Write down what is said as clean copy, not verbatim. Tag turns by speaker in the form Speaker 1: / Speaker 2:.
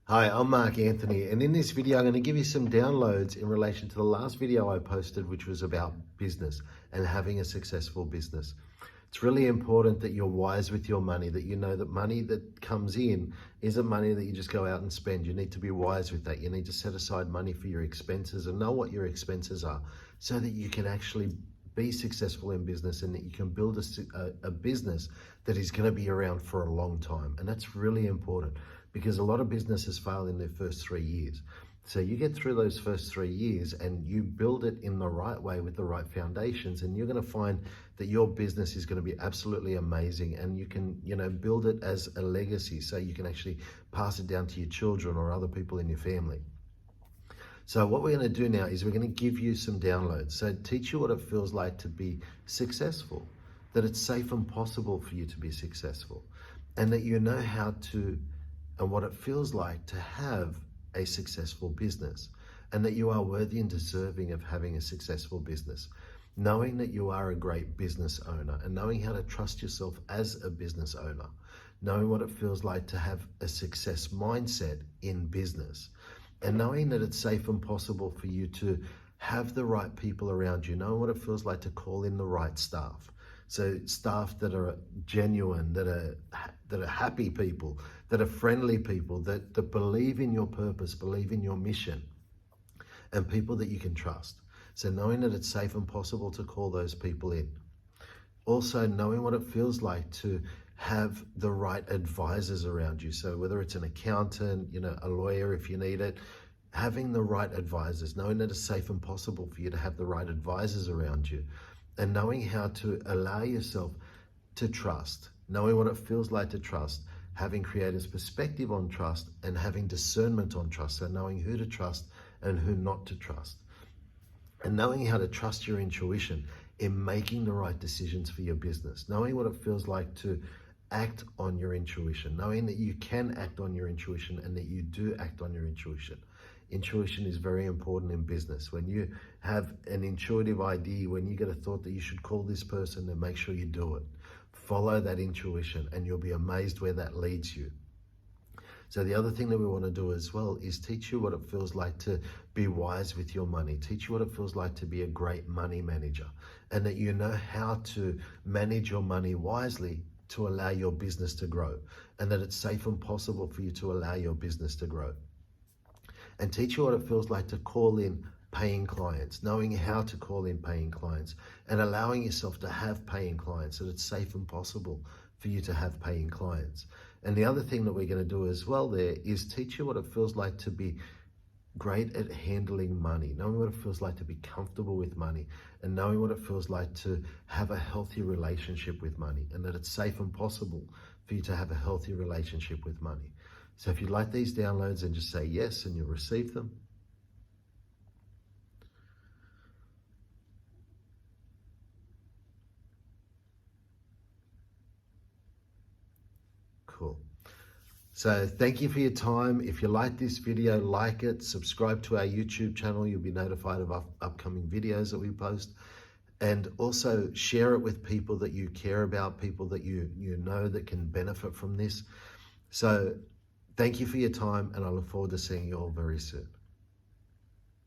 Speaker 1: Hi, I'm Mark Anthony, and in this video I'm going to give you some downloads in relation to the last video I posted, which was about business and having a successful business. It's really important that you're wise with your money, that you know that money that comes in isn't money that you just go out and spend. You need to be wise with that. You need to set aside money for your expenses and know what your expenses are so that you can actually be successful in business and that you can build a business that is going to be around for a long time. And that's really important because a lot of businesses fail in their first 3 years. So you get through those first 3 years and you build it in the right way with the right foundations, and you're going to find that your business is going to be absolutely amazing, and you can, build it as a legacy so you can actually pass it down to your children or other people in your family. So what we're going to do now is we're going to give you some downloads. So teach you what it feels like to be successful, that it's safe and possible for you to be successful, and that you know how to and what it feels like to have a successful business, and that you are worthy and deserving of having a successful business, knowing that you are a great business owner and knowing how to trust yourself as a business owner, knowing what it feels like to have a success mindset in business, and knowing that it's safe and possible for you to have the right people around you, knowing what it feels like to call in the right staff. So staff that are genuine, that are happy people, that are friendly people, that believe in your purpose, believe in your mission, and people that you can trust. So knowing that it's safe and possible to call those people in. Also knowing what it feels like to have the right advisors around you. So whether it's an accountant, a lawyer if you need it, having the right advisors, knowing that it's safe and possible for you to have the right advisors around you, and knowing how to allow yourself to trust, knowing what it feels like to trust, having creators' perspective on trust, and having discernment on trust, so knowing who to trust and who not to trust, and knowing how to trust your intuition in making the right decisions for your business, knowing what it feels like to act on your intuition, knowing that you can act on your intuition and that you do act on your intuition. Intuition is very important in business. When you have an intuitive idea, when you get a thought that you should call this person, then make sure you do it. Follow that intuition and you'll be amazed where that leads you. So the other thing that we want to do as well is teach you what it feels like to be wise with your money, teach you what it feels like to be a great money manager, and that you know how to manage your money wisely to allow your business to grow, and that it's safe and possible for you to allow your business to grow. And teach you what it feels like to call in paying clients, knowing how to call in paying clients, and allowing yourself to have paying clients, so that it's safe and possible for you to have paying clients. And the other thing that we're going to do as well there is teach you what it feels like to be great at handling money, knowing what it feels like to be comfortable with money, and knowing what it feels like to have a healthy relationship with money, and that it's safe and possible for you to have a healthy relationship with money. So if you'd like these downloads, then just say yes and you'll receive them. Cool. So thank you for your time. If you like this video, like it, subscribe to our YouTube channel. You'll be notified of upcoming videos that we post. And also share it with people that you care about, people that you know that can benefit from this. So thank you for your time, and I look forward to seeing you all very soon.